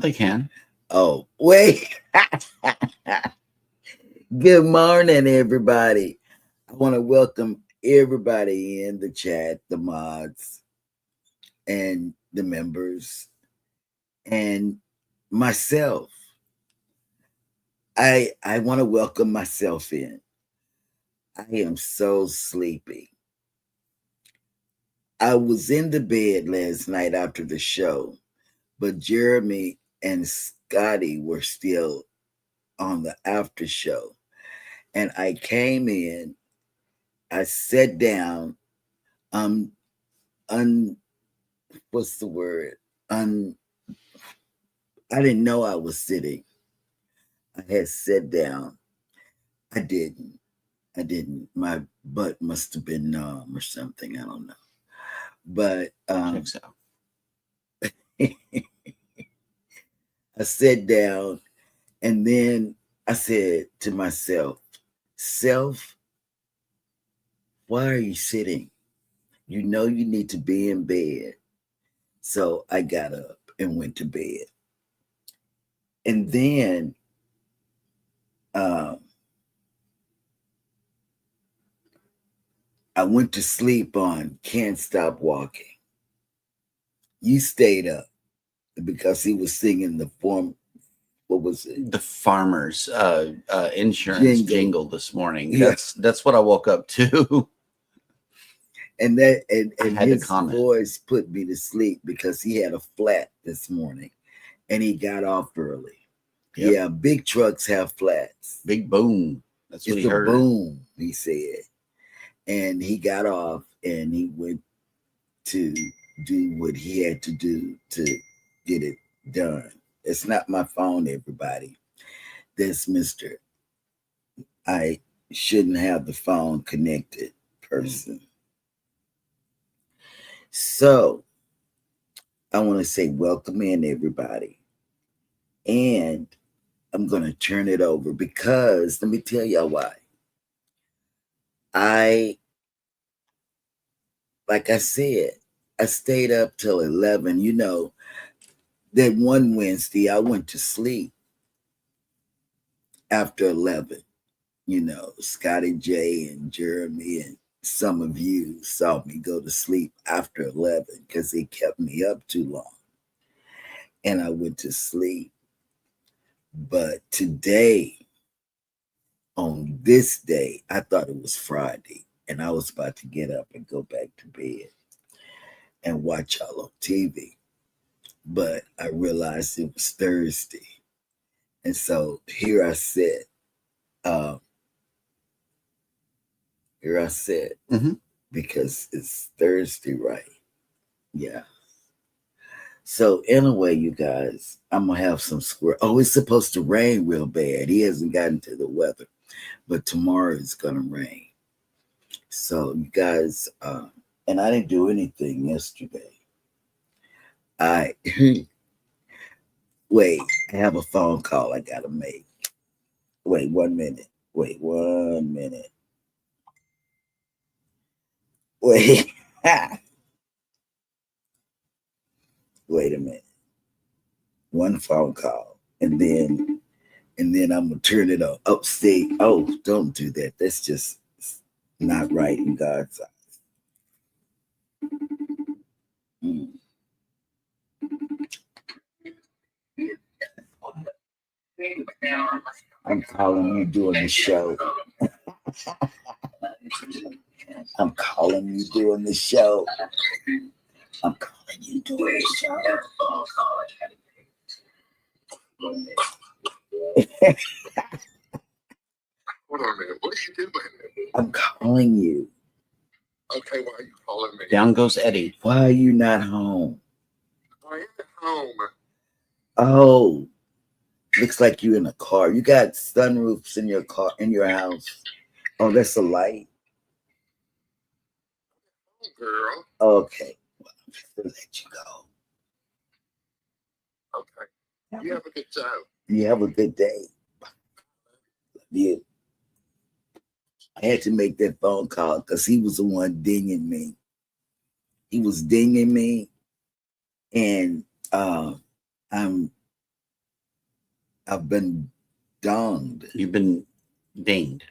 they can. Oh, wait. Good morning, everybody. I want to welcome everybody in the chat, the mods, and the members, and myself. I want to welcome myself in. I am so sleepy. I was in the bed last night after the show, but Jeremy and Scotty were still on the after show. And I came in, I sat down, what's the word? I didn't know I was sitting. I had sat down. I didn't. My butt must have been numb or something. I don't know. But Checks out. I sat down and then I said to myself, Self, why are you sitting? You know you need to be in bed. So I got up and went to bed. And then I went to sleep on Can't Stop Walking. You stayed up because he was singing the form. What was it? The farmer's insurance jingle this morning. Yeah. That's what I woke up to. And his voice put me to sleep because he had a flat this morning and he got off early. Yep. Yeah, big trucks have flats. Big boom. That's what he heard. It's a boom, he said. And he got off and he went to do what he had to do to get it done. It's not my phone, everybody. That's Mr. I shouldn't have the phone connected person. So I want to say welcome in, everybody. And I'm going to turn it over because let me tell y'all why. Like I said, I stayed up till 11. You know, that one Wednesday I went to sleep after 11. You know, Scotty J and Jeremy and some of you saw me go to sleep after 11 because they kept me up too long. And I went to sleep. But today, on this day, I thought it was Friday. And I was about to get up and go back to bed and watch y'all on TV. But I realized it was Thursday. And so here I sit. Because it's Thursday, right? Yeah. So anyway, you guys, I'm going to have some square. Oh, it's supposed to rain real bad. He hasn't gotten to the weather. But tomorrow it's going to rain. So you guys, and I didn't do anything yesterday. Wait, I have a phone call I got to make. Wait 1 minute. Wait a minute. One phone call, and then I'm gonna turn it off. Oh, stay. Oh, don't do that. That's just not right in God's eyes. I'm calling you doing the show. I'm calling you doing the show. I'm calling you doing the show. Hold on a minute. What are you doing? I'm calling you. Okay, why are you calling me? Down goes Eddie. Why are you not home? I am at home. Oh, looks like you in a car. You got sunroofs in your car, in your house. Oh, that's a light. Oh, girl. Okay. Well, I'm just gonna let you go. Okay. You have a good time. You have a good day. Love you. I had to make that phone call because he was the one dinging me. He was dinging me, and I'm I've been donged. You've been dinged.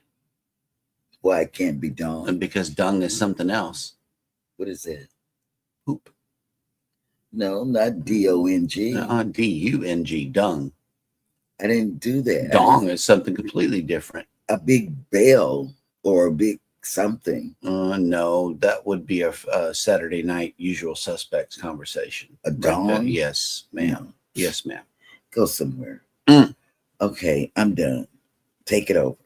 Why I can't be donged? Because dung is something else. What is that? Poop. No, not DONG. DUNG, dung. I didn't do that. Dong is something completely different. A big bell or a big something. No, that would be a Saturday night usual suspects conversation. A dong? Yes, ma'am. No. Yes, ma'am. Go somewhere. Mm. Okay, I'm done. Take it over.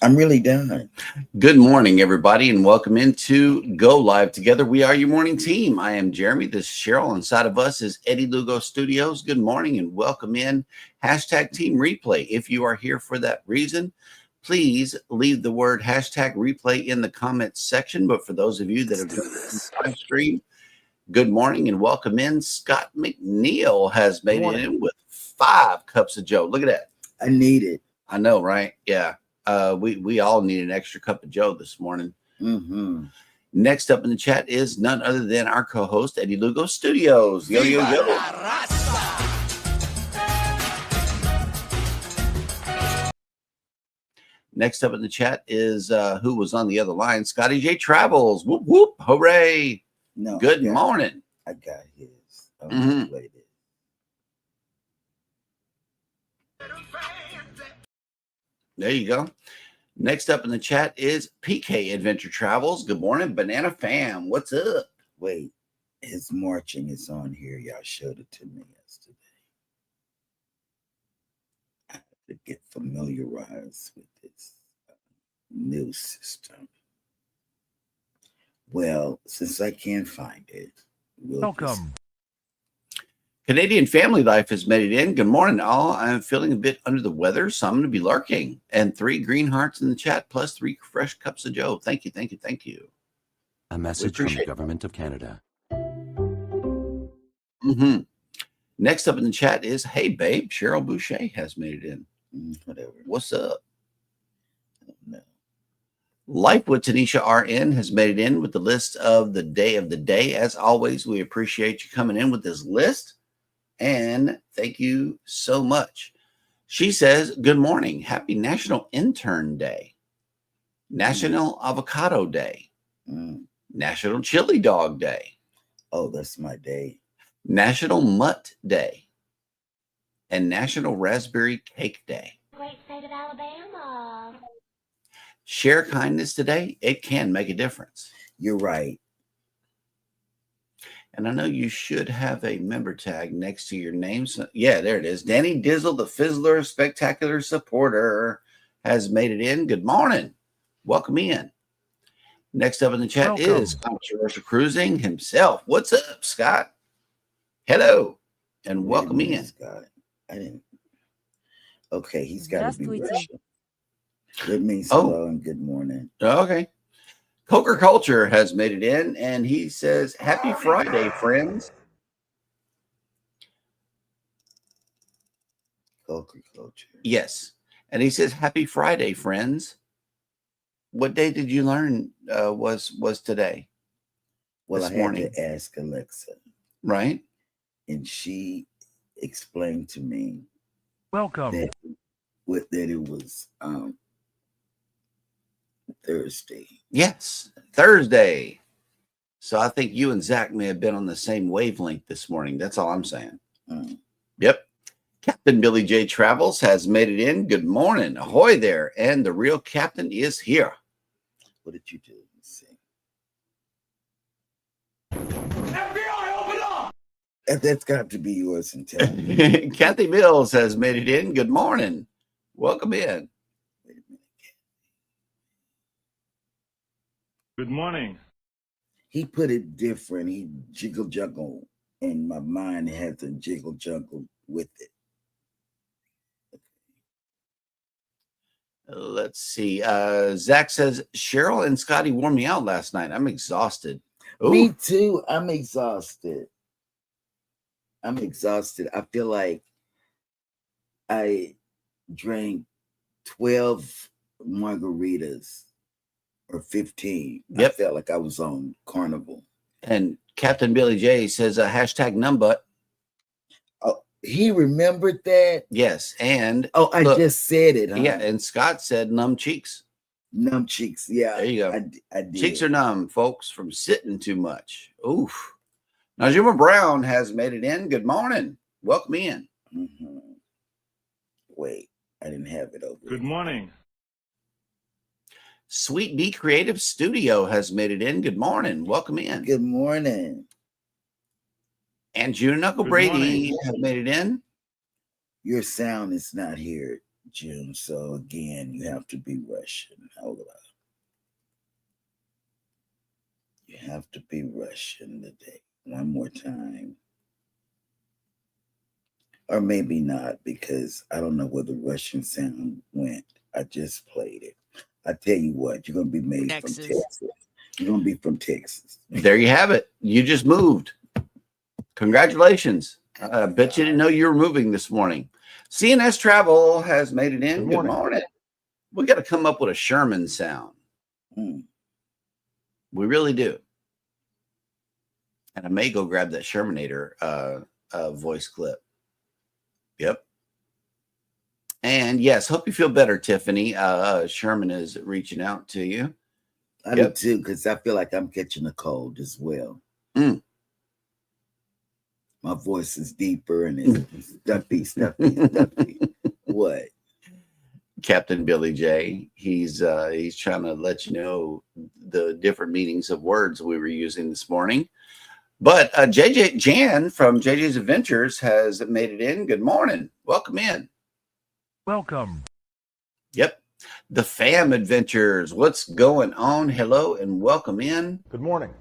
I'm really done. Good morning, everybody, and welcome into Go Live Together. We are your morning team. I am Jeremy. This is Cheryl. Inside of us is Eddie Lugo Studios. Good morning and welcome in. Hashtag Team Replay. If you are here for that reason, please leave the word hashtag replay in the comments section. But for those of you that have done the live stream, good morning and welcome in. Scott McNeil has made it in with 5 cups of Joe. Look at that. I need it. I know, right? Yeah. We all need an extra cup of Joe this morning. Mm-hmm. Next up in the chat is none other than our co-host, Eddie Lugo Studios. Yo, yo, yo. Next up in the chat is who was on the other line, Scotty J Travels. Whoop, whoop, hooray. No. Good morning. I got his. Mm-hmm. There you go. Next up in the chat is PK Adventure Travels. Good morning, Banana Fam. What's up? Wait, his marching is on here. Y'all showed it to me yesterday. I have to get familiarized with this new system. Well, since I can't find it, welcome. Canadian Family Life has made it in. Good morning, all. I'm feeling a bit under the weather, so I'm going to be lurking. And 3 green hearts in the chat, plus 3 fresh cups of Joe. Thank you, thank you, thank you. A message from the government of Canada. Mm-hmm. Next up in the chat is, hey, babe, Cheryl Boucher has made it in. Whatever. What's up? No. Life with Tanisha RN has made it in with the list of the day. As always, we appreciate you coming in with this list. And thank you so much. She says, good morning. Happy National Intern Day. National Avocado Day. National Chili Dog Day. Oh, that's my day. National Mutt Day. And National Raspberry Cake Day. Great state of Alabama. Share kindness today. It can make a difference. You're right. And I know you should have a member tag next to your name. So, yeah, there it is. Danny Dizzle, the Fizzler Spectacular Supporter, has made it in. Good morning. Welcome in. Next up in the chat is Controversial Cruising himself. What's up, Scott? Hello. And welcome in. Scott. I didn't. Okay, he's got to be Russian. That means hello and good morning. Okay. Coker Culture has made it in, and he says, happy Friday, friends. Coker Culture. Yes. And he says, happy Friday, friends. What day did you learn was today? Well, this I morning? had to ask Alexa. Right. And she explained to me welcome that it was Thursday. Yes, Thursday. So I think you and Zach may have been on the same wavelength this morning. That's all I'm saying. Yep. Captain Billy J Travels has made it in. Good morning. Ahoy there. And the real captain is here. What did you do? Let's see. FBI, open up! That's got to be yours and tell me. Kathy Mills has made it in. Good morning. Welcome in. Wait a minute. Good morning. He put it different. He jiggle juggle, and my mind had to jiggle juggle with it. Let's see. Zach says, Cheryl and Scotty wore me out last night. I'm exhausted. Ooh. Me too. I'm exhausted. I feel like I drank 12 margaritas or 15. Yep. I felt like I was on Carnival. And Captain Billy J says, hashtag numbut. Oh, He remembered that. Yes. And I just said it. Huh? Yeah. And Scott said numb cheeks. Numb cheeks. Yeah. There you go. I did. Cheeks are numb, folks, from sitting too much. Oof. Now, Juma Brown has made it in. Good morning. Welcome in. Mm-hmm. Wait, I didn't have it over. Good morning. Sweet D Creative Studio has made it in. Good morning. Welcome in. Good morning. And June and Uncle Good Brady morning. have made it in. Your sound is not here, June. So again, you have to be Russian. Hold on. You have to be Russian today. One more time. Or maybe not, because I don't know where the Russian sound went. I just played it. I tell you what, you're going to be made from Texas. You're going to be from Texas. There you have it. You just moved. Congratulations. I bet you didn't know you were moving this morning. CNS Travel has made it in. Good morning. We got to come up with a Sherman sound. We really do. And I may go grab that Shermanator voice clip. Yep. And yes, hope you feel better, Tiffany. Sherman is reaching out to you. I do too, because I feel like I'm catching a cold as well. My voice is deeper and it's stuffy. What? Captain Billy J. He's trying to let you know the different meanings of words we were using this morning. But JJ Jan from JJ's Adventures has made it in. Good morning. Welcome in. Welcome. Yep. The Fam Adventures. What's going on? Hello and welcome in. Good morning.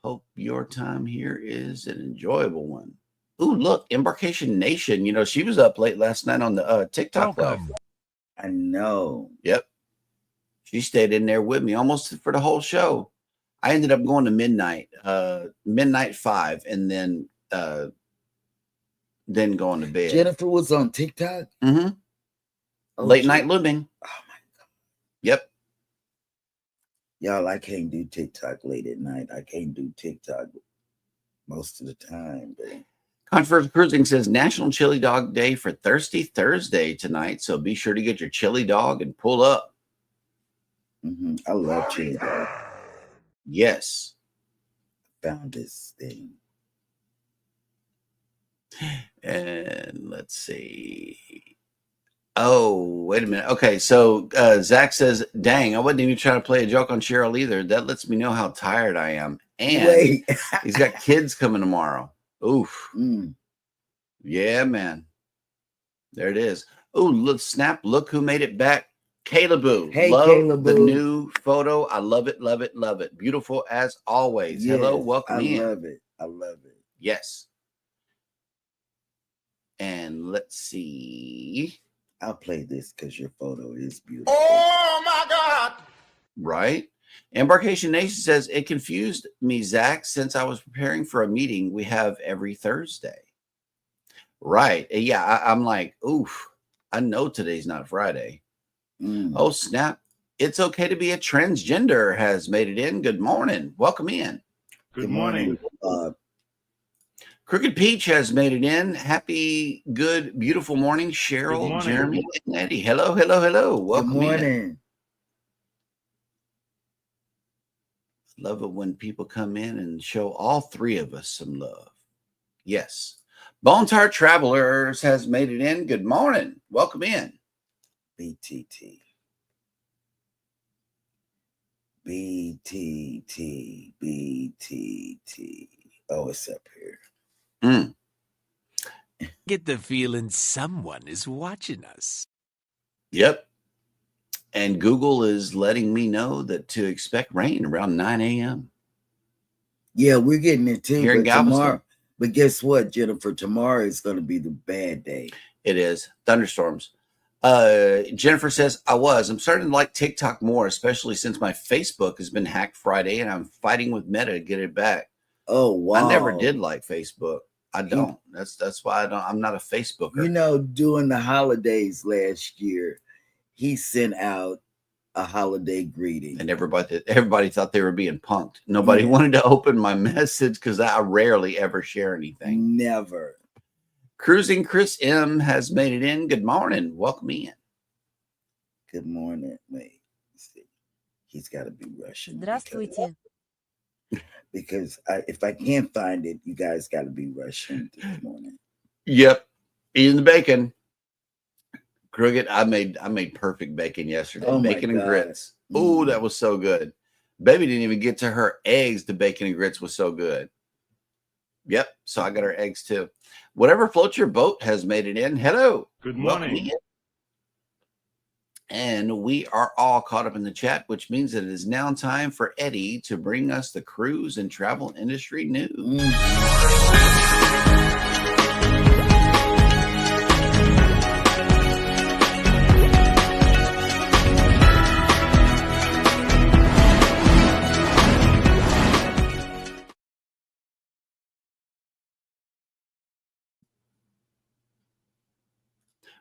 Hope your time here is an enjoyable one. Ooh, look, Embarkation Nation. You know, she was up late last night on the TikTok live. I know. Yep. She stayed in there with me almost for the whole show. I ended up going to midnight 5, and then going to bed. Jennifer was on TikTok? Mm-hmm. Oh, Late night living. Oh, my God. Yep. Y'all, I can't do TikTok late at night. I can't do TikTok most of the time. But... Controversial Cruising says National Chili Dog Day for Thirsty Thursday tonight, so be sure to get your chili dog and pull up. I love chili dog. Yes. Found this thing. And let's see. Oh, wait a minute. Okay, so Zach says, dang, I wasn't even trying to play a joke on Cheryl either. That lets me know how tired I am. And he's got kids coming tomorrow. Oof. Yeah, man. There it is. Oh, look, snap. Look who made it back. Caleboo. Hey, love Caleboo. The new photo. I love it, love it, love it. Beautiful as always. Yes, hello, welcome in. I love it. I love it. Yes. And let's see. I'll play this because your photo is beautiful. Oh my God! Right. Embarkation Nation says it confused me, Zach, since I was preparing for a meeting we have every Thursday. Right. Yeah, I'm like, oof. I know today's not Friday. Oh, snap. It's okay to be a transgender has made it in. Good morning. Welcome in. Good morning. Crooked Peach has made it in. Happy, good, beautiful morning, Cheryl, morning. Jeremy, and Eddie. Hello, hello, hello. Welcome Good morning. in. Love it when people come in and show all three of us some love. Yes. Bone Tart Travelers has made it in. Good morning. Welcome in. BTT. BTT. BTT. Oh, it's up here. Get the feeling someone is watching us. Yep. And Google is letting me know that to expect rain around 9 a.m. Yeah, we're getting it too. Here in Galveston. Tomorrow, but guess what, Jennifer? Tomorrow is going to be the bad day. It is. Thunderstorms. Jennifer says, I'm starting to like TikTok more, especially since my Facebook has been hacked Friday and I'm fighting with Meta to get it back. Oh, wow. I never did like Facebook. I don't. That's why I'm not a Facebooker. You know, during the holidays last year, he sent out a holiday greeting. And everybody thought they were being punked. Nobody wanted to open my message because I rarely ever share anything. Never. Cruising Chris M has made it in. Good morning. Welcome in. Good morning. Wait, see. He's got to be Russian. Здравствуйте. Because if I can't find it, you guys got to be Russian this morning. Yep. Eating the bacon. Crooked. I made perfect bacon yesterday. Oh, my bacon and God. grits. Oh, that was so good. Baby didn't even get to her eggs. The bacon and grits was so good. Yep. So I got her eggs too. Whatever floats your boat has made it in. Hello. Good Welcome morning. in. And we are all caught up in the chat, which means that it is now time for Eddie to bring us the cruise and travel industry news.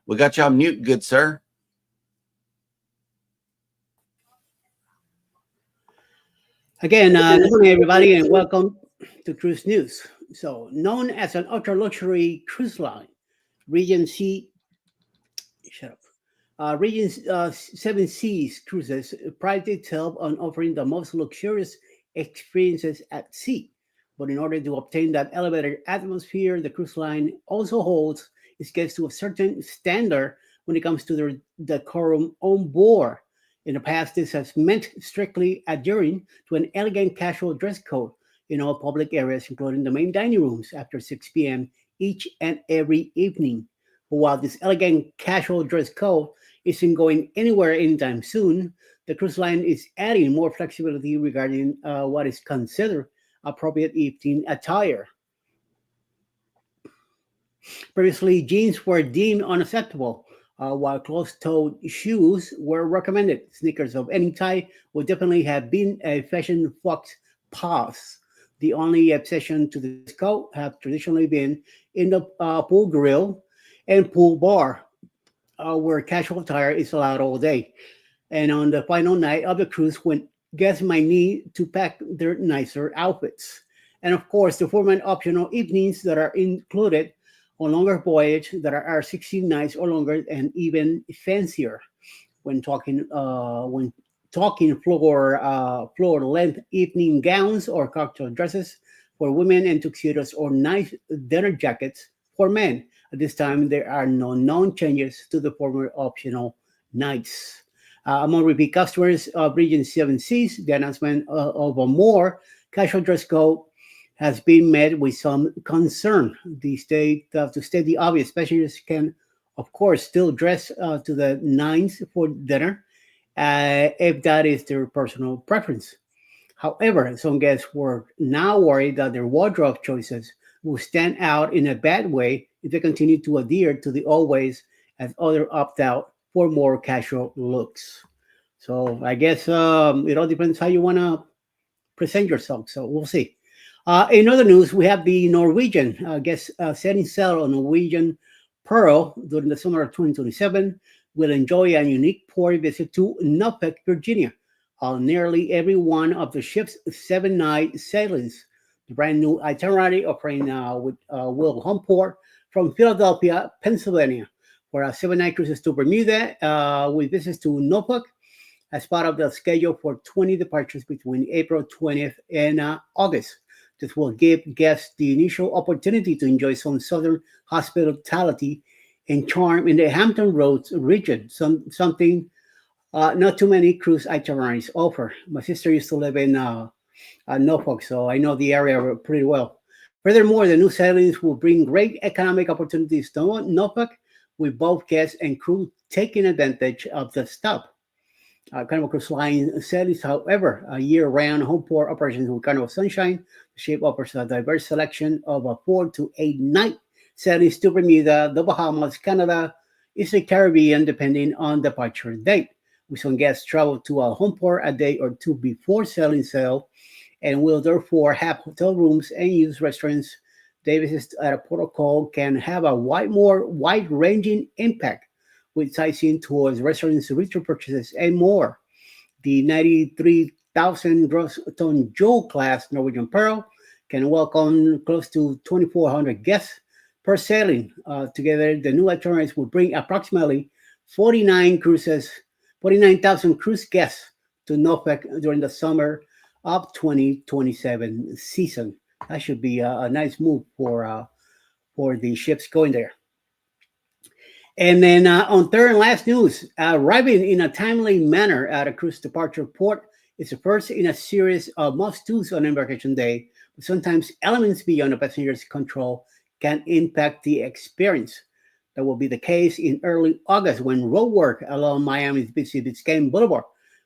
We got you on mute, good sir. Again, good morning, everybody, and welcome to Cruise News. So, known as an ultra-luxury cruise line, Regency Seven Seas Cruises prides itself on offering the most luxurious experiences at sea. But in order to obtain that elevated atmosphere, the cruise line also holds its guests to a certain standard when it comes to their decorum on board. In the past, this has meant strictly adhering to an elegant casual dress code in all public areas, including the main dining rooms, after 6 p.m. each and every evening. But while this elegant casual dress code isn't going anywhere anytime soon, the cruise line is adding more flexibility regarding what is considered appropriate evening attire. Previously, jeans were deemed unacceptable, while closed-toed shoes were recommended. Sneakers of any type would definitely have been a fashion faux pas. The only exception to this code have traditionally been in the pool grill and pool bar, where casual attire is allowed all day. And on the final night of the cruise, when guests might need to pack their nicer outfits. And of course, the format optional evenings that are included on longer voyage that are 16 nights or longer, and even fancier. When talking floor length evening gowns or cocktail dresses for women, and tuxedos or nice dinner jackets for men. At this time, there are no known changes to the former optional nights. Among repeat customers of Region 7 Seas, the announcement of a more casual dress code has been met with some concern. To state the obvious, passengers can, of course, still dress to the nines for dinner if that is their personal preference. However, some guests were now worried that their wardrobe choices will stand out in a bad way if they continue to adhere to the old ways as others opt out for more casual looks. So I guess it all depends how you want to present yourself. So we'll see. In other news, we have the Norwegian setting sail on Norwegian Pearl during the summer of 2027 will enjoy a unique port visit to Norfolk, Virginia, on nearly every one of the ship's 7-night sailings. The brand new itinerary offering will home port from Philadelphia, Pennsylvania, for a 7-night cruises to Bermuda with visits to Norfolk as part of the schedule for 20 departures between April 20th and August. This will give guests the initial opportunity to enjoy some southern hospitality and charm in the Hampton Roads region, something not too many cruise itineraries offer. My sister used to live in Norfolk, so I know the area pretty well. Furthermore, the new sailings will bring great economic opportunities to Norfolk, with both guests and crew taking advantage of the stop. Carnival Cruise Line sailings, however, year-round home port operations with Carnival Sunshine. The ship offers a diverse selection of 4 to 8 night sailings to Bermuda, the Bahamas, Canada, Eastern Caribbean, depending on departure date. With some guests travel to a home port a day or two before sailing sail, and will therefore have hotel rooms and use restaurants. Their visits at a protocol can have a more wide-ranging impact, with sightseeing tours, restaurants, retail purchases, and more. The 93,000 gross ton Jewel class Norwegian Pearl can welcome close to 2,400 guests first sailing. Together, the new itineraries will bring approximately 49,000 cruise guests to Norfolk during the summer of 2027 season. That should be a nice move for the ships going there. And then on third and last news, arriving in a timely manner at a cruise departure port is the first in a series of must-dos on embarkation day. But sometimes elements beyond the passenger's control can impact the experience. That will be the case in early August when roadwork along Miami's busy Biscayne Boulevard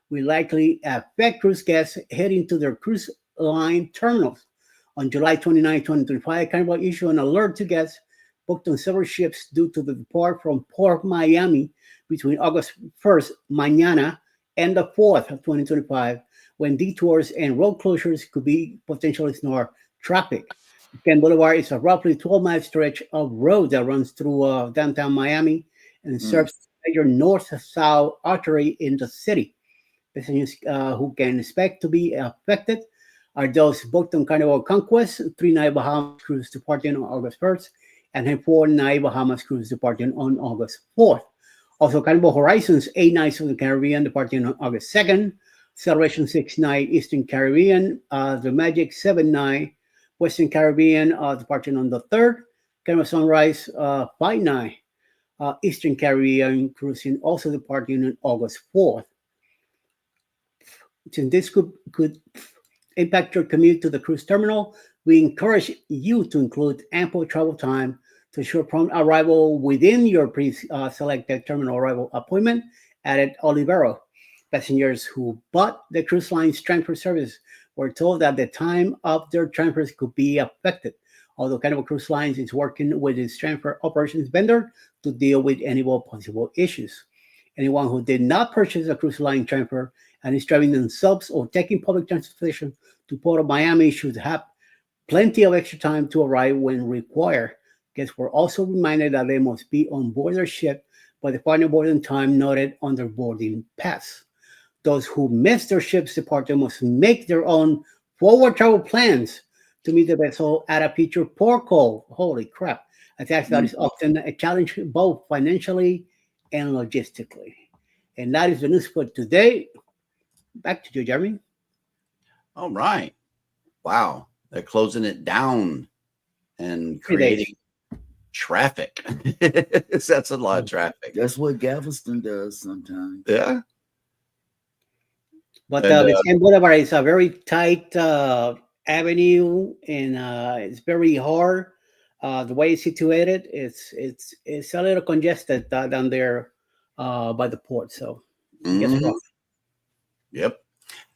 will likely affect cruise guests heading to their cruise line terminals. On July 29, 2025, Carnival issued an alert to guests booked on several ships due to the depart from Port Miami between August 1st, mañana, and the 4th of 2025, when detours and road closures could be potentially snore traffic. Biscayne Boulevard is a roughly 12-mile stretch of road that runs through downtown Miami and serves as a major north-south artery in the city. Passengers who can expect to be affected are those booked on Carnival Conquest, 3-night Bahamas cruise departing on August 1st, and a 4-night Bahamas cruise departing on August 4th. Also, Carnival Horizons, 8 nights of the Caribbean departing on August 2nd, Celebration 6-night Eastern Caribbean, the Magic 7-night Western Caribbean departing on the 3rd, Carnival Sunrise 5-night Eastern Caribbean cruising also departing on August 4th. Since this could impact your commute to the cruise terminal, we encourage you to include ample travel time to ensure prompt arrival within your pre-selected terminal arrival appointment at Olivero. Passengers who bought the cruise line's transfer service were told that the time of their transfers could be affected, although Carnival Cruise Lines is working with its transfer operations vendor to deal with any possible issues. Anyone who did not purchase a cruise line transfer and is driving themselves or taking public transportation to Port of Miami should have plenty of extra time to arrive when required. Guests were also reminded that they must be on board their ship by the final boarding time noted on their boarding pass. Those who miss their ship's departure must make their own forward travel plans to meet the vessel at a future port call. Holy crap. A task that is often a challenge both financially and logistically. And that is the news for today. Back to you, Jeremy. All right. Wow. They're closing it down and 3 days. creating traffic. That's a lot of traffic. That's what Galveston does sometimes. Yeah. But And, Biscayne Boulevard is a very tight avenue, and it's very hard. The way it's situated, it's a little congested down there by the port. So it gets rough. Yep.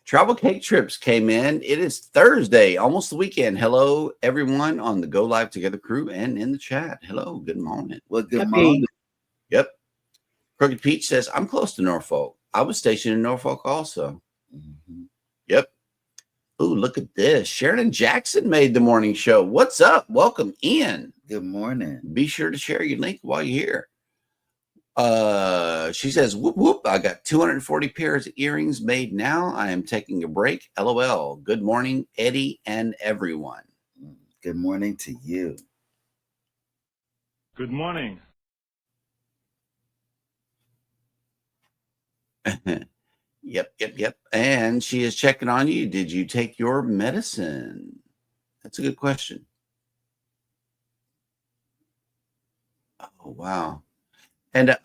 Travel Cake Trips came in. It is Thursday, almost the weekend. Hello, everyone on the Go Live Together crew and in the chat. Hello, good morning. Well, good Happy. morning. Yep. Crooked Peach says, I'm close to Norfolk. I was stationed in Norfolk also. Mhm. Yep. Ooh, look at this. Sharon Jackson made the morning show. What's up? Welcome in. Good morning. Be sure to share your link while you're here. She says, whoop, whoop. I got 240 pairs of earrings made now. I am taking a break. LOL. Good morning, Eddie and everyone. Good morning to you. Good morning. Yep. And she is checking on you. Did you take your medicine? That's a good question. Oh, wow. And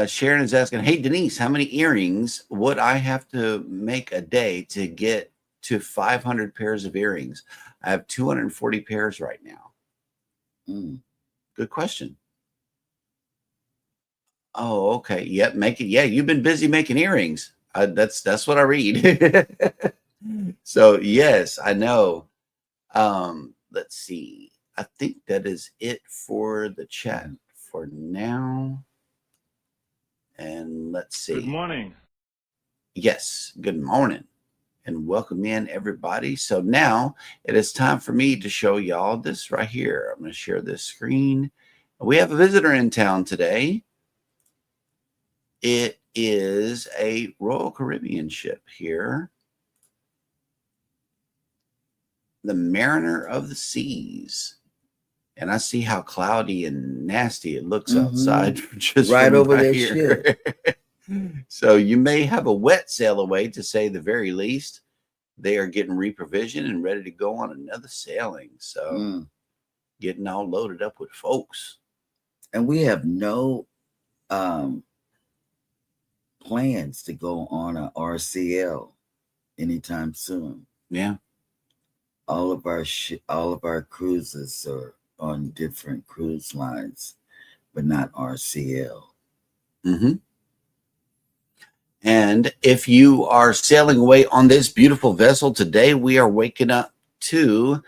Sharon is asking, hey, Denise, how many earrings would I have to make a day to get to 500 pairs of earrings? I have 240 pairs right now. Good question. Oh, okay. Yep. Yeah, you've been busy making earrings. That's what I read. So, yes, I know. Let's see. I think that is it for the chat for now. And let's see. Good morning. Yes, good morning and welcome in everybody. So now it is time for me to show y'all this right here. I'm going to share this screen. We have a visitor in town today. It is a Royal Caribbean ship here. The Mariner of the Seas. And I see how cloudy and nasty it looks Mhm. outside just Right from over their here. So you may have a wet sail away, to say the very least. They are getting reprovisioned and ready to go on another sailing. So getting all loaded up with folks. And we have no plans to go on a RCL anytime soon. Yeah. All of our cruises are on different cruise lines, but not RCL. Mm-hmm. And if you are sailing away on this beautiful vessel today, we are waking up to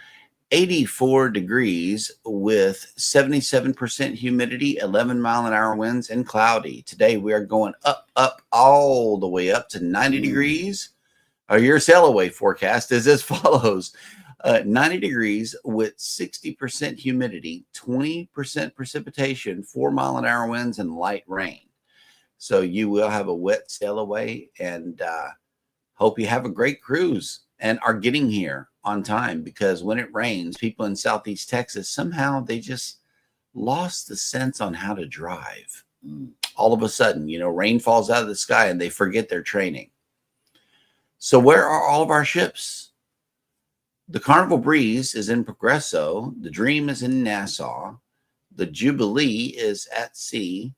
84 degrees with 77% humidity, 11-mile-an-hour winds, and cloudy. Today we are going up, all the way up to 90 degrees. Your sail away forecast is as follows. 90 degrees with 60% humidity, 20% precipitation, 4-mile-an-hour winds, and light rain. So you will have a wet sail away, and hope you have a great cruise and are getting here on time, because when it rains, people in Southeast Texas, somehow they just lost the sense on how to drive. All of a sudden, rain falls out of the sky and they forget their training. So where are all of our ships? The Carnival Breeze is in Progresso. The Dream is in Nassau. The Jubilee is at sea.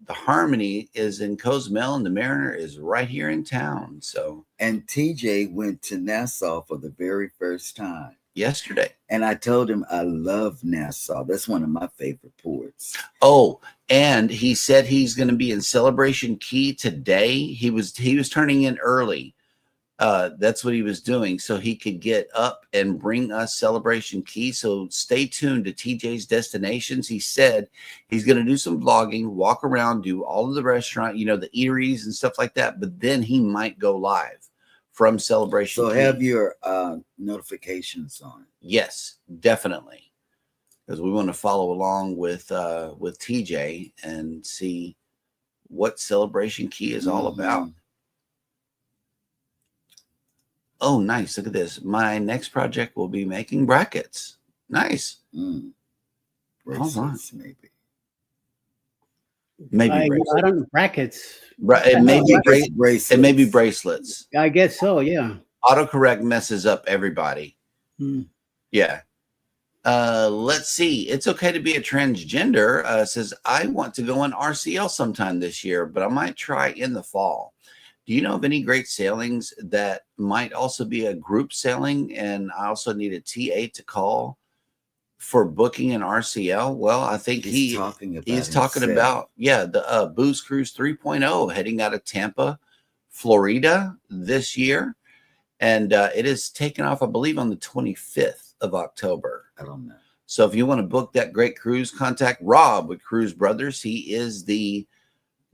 The Harmony is in Cozumel, and the Mariner is right here in town. So, and TJ went to Nassau for the very first time yesterday, and I told him I love Nassau. That's one of my favorite ports. Oh, and he said he's going to be in Celebration Key today. He was turning in early. That's what he was doing, so he could get up and bring us Celebration Key. So stay tuned to TJ's Destinations. He said he's going to do some vlogging, walk around, do all of the restaurant, the eateries and stuff like that. But then he might go live from Celebration So Key. have your notifications on. Yes, definitely, because we want to follow along with TJ and see what Celebration Key is all about. Oh, nice. Look at this. My next project will be making brackets. Nice. Bracelets, maybe. I don't brackets. It may be bracelets. It may be bracelets. I guess so. Yeah. Autocorrect messes up everybody. Yeah. Let's see. It's okay to be a transgender. Says, I want to go on RCL sometime this year, but I might try in the fall. Do you know of any great sailings that might also be a group sailing? And I also need a TA to call for booking an RCL. Well, I think he's talking about the Booze Cruise 3.0 heading out of Tampa, Florida this year. And it is taken off, I believe, on the 25th of October. I don't know. So if you want to book that great cruise, contact Rob with Cruise Brothers. He is the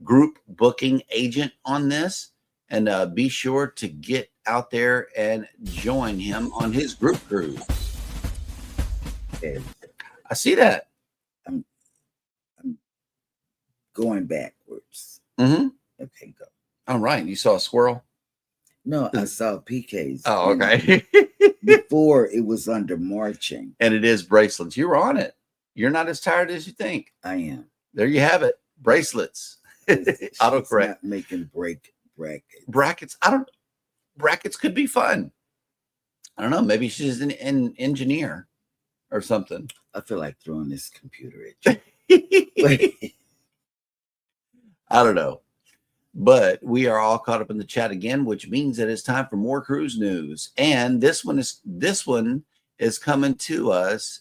group booking agent on this. And be sure to get out there and join him on his group cruise. I see that. I'm going backwards. Okay, go. All right. You saw a squirrel? No, I saw PKs. Oh, okay. Before it was under marching. And it is bracelets. You're on it. You're not as tired as you think. I am. There you have it. Bracelets. Autocorrect. Not making brackets. Brackets could be fun. I don't know. Maybe she's an engineer or something. I feel like throwing this computer at you. I don't know. But we are all caught up in the chat again, which means that it's time for more cruise news. And this one is coming to us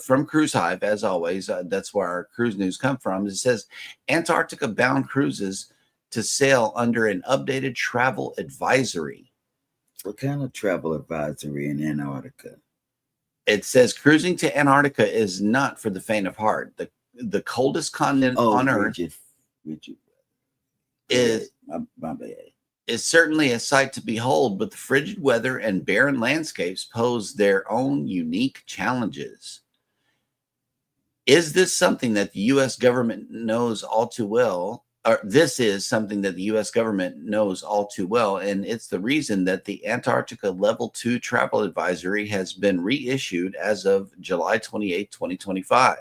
from Cruise Hive, as always. That's where our cruise news come from. It says Antarctica bound cruises to sail under an updated travel advisory. What kind of travel advisory in Antarctica? It says cruising to Antarctica is not for the faint of heart. The coldest continent on Earth is certainly a sight to behold, but the frigid weather and barren landscapes pose their own unique challenges. Is this something that the U.S. government knows all too well, this is something that the U.S. government knows all too well, and it's the reason that the Antarctica Level 2 Travel Advisory has been reissued as of July 28, 2025.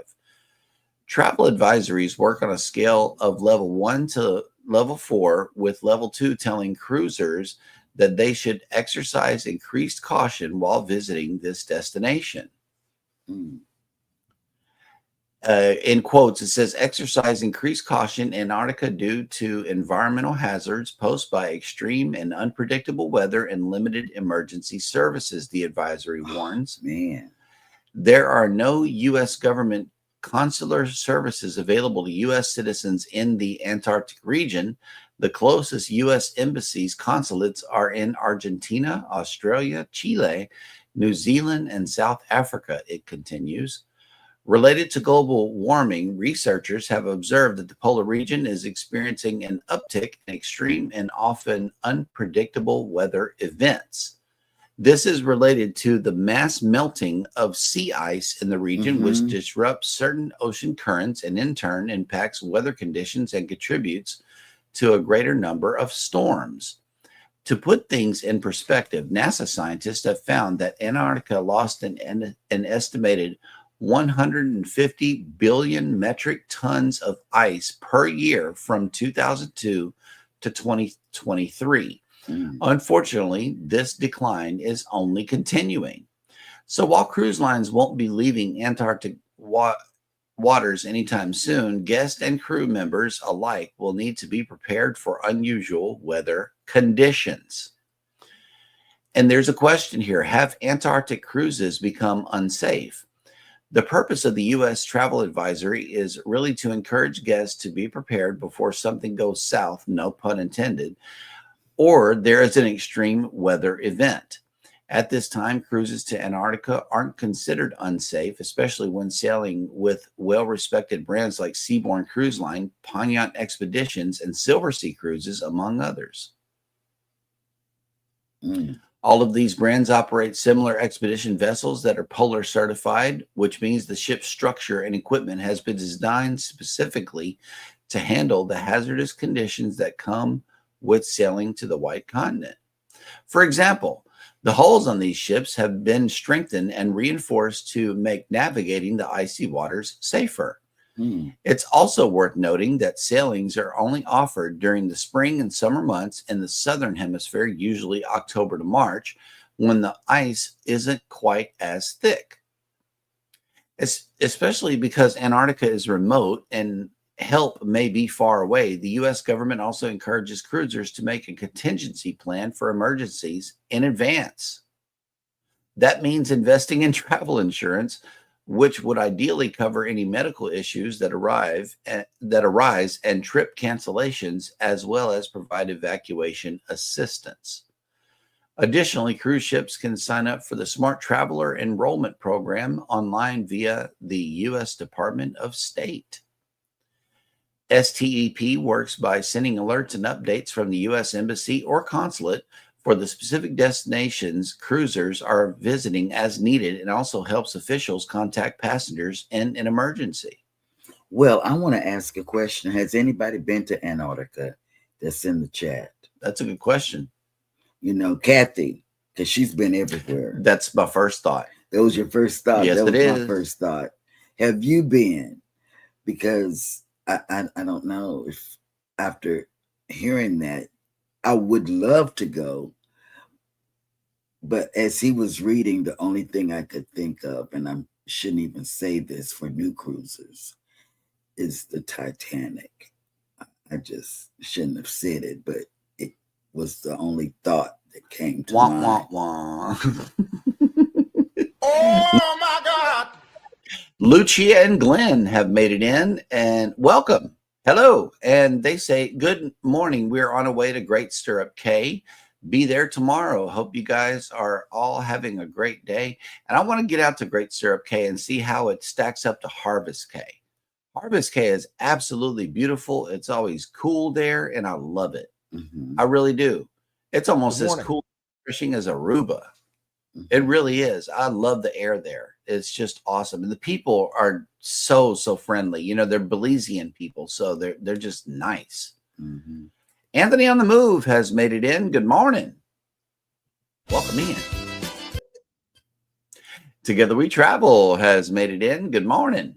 Travel advisories work on a scale of level 1 to level 4, with level 2 telling cruisers that they should exercise increased caution while visiting this destination. In quotes, it says, exercise increased caution in Antarctica due to environmental hazards posed by extreme and unpredictable weather and limited emergency services, the advisory warns. Man. There are no U.S. government consular services available to U.S. citizens in the Antarctic region. The closest U.S. embassies consulates are in Argentina, Australia, Chile, New Zealand, and South Africa, it continues. Related to global warming, researchers have observed that the polar region is experiencing an uptick in extreme and often unpredictable weather events. This is related to the mass melting of sea ice in the region, which disrupts certain ocean currents and in turn impacts weather conditions and contributes to a greater number of storms. To put things in perspective, NASA scientists have found that Antarctica lost an estimated 150 billion metric tons of ice per year from 2002 to 2023. Unfortunately, this decline is only continuing. So while cruise lines won't be leaving Antarctic waters anytime soon, guests and crew members alike will need to be prepared for unusual weather conditions. And there's a question here. Have Antarctic cruises become unsafe? The purpose of the U.S. travel advisory is really to encourage guests to be prepared before something goes south, no pun intended, or there is an extreme weather event. At this time, cruises to Antarctica aren't considered unsafe, especially when sailing with well-respected brands like Seabourn Cruise Line, Pontiac Expeditions, and Silversea Cruises, among others. All of these brands operate similar expedition vessels that are polar certified, which means the ship's structure and equipment has been designed specifically to handle the hazardous conditions that come with sailing to the White Continent. For example, the hulls on these ships have been strengthened and reinforced to make navigating the icy waters safer. It's also worth noting that sailings are only offered during the spring and summer months in the southern hemisphere, usually October to March, when the ice isn't quite as thick. Especially because Antarctica is remote and help may be far away, the U.S. government also encourages cruisers to make a contingency plan for emergencies in advance. That means investing in travel insurance, which would ideally cover any medical issues that arise and trip cancellations, as well as provide evacuation assistance. Additionally, cruise ships can sign up for the Smart Traveler Enrollment Program online via the U.S. Department of State. STEP works by sending alerts and updates from the U.S. Embassy or consulate for the specific destinations cruisers are visiting as needed, and also helps officials contact passengers in an emergency. Well, I want to ask a question. Has anybody been to Antarctica that's in the chat? That's a good question. You know, Kathy, because she's been everywhere. That's my first thought. That was your first thought? Yes, that was it my is. first thought. Have you been? Because I don't know if after hearing that, I would love to go. But as he was reading, the only thing I could think of, and I shouldn't even say this for new cruisers, is the Titanic. I just shouldn't have said it, but it was the only thought that came to mind. Wah, wah. Oh my God! Lucia and Glenn have made it in, and welcome. Hello. And they say, good morning. We're on our way to Great Stirrup Cay. Be there tomorrow. Hope you guys are all having a great day. And I want to get out to Great Stirrup Cay and see how it stacks up to Harvest Cay. Harvest Cay is absolutely beautiful. It's always cool there, and I love it. I really do. It's almost as cool refreshing as Aruba. It really is. I love the air there. It's just awesome. And the people are so friendly. You know, they're Belizean people, so they're just nice. Mm-hmm. Anthony on the Move has made it in. Good morning. Welcome in. Together We Travel has made it in. Good morning.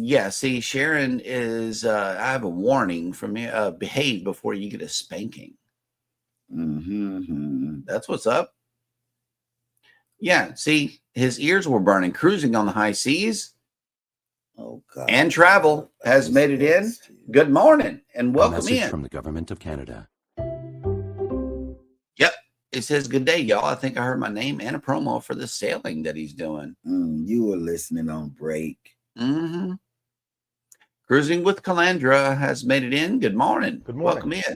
Yeah, see, Sharon is, I have a warning from you. Behave before you get a spanking. Mm-hmm. That's what's up. Yeah, see, his ears were burning. Cruising on the High Seas Oh, God. and Travel has made it in. Good morning and A welcome message in. from the government of Canada. Yep, it says good day, y'all. I think I heard my name and a promo for the sailing that he's doing. You were listening on break. Mm-hmm. Cruising with Calandra has made it in. Good morning. Good morning. Welcome in.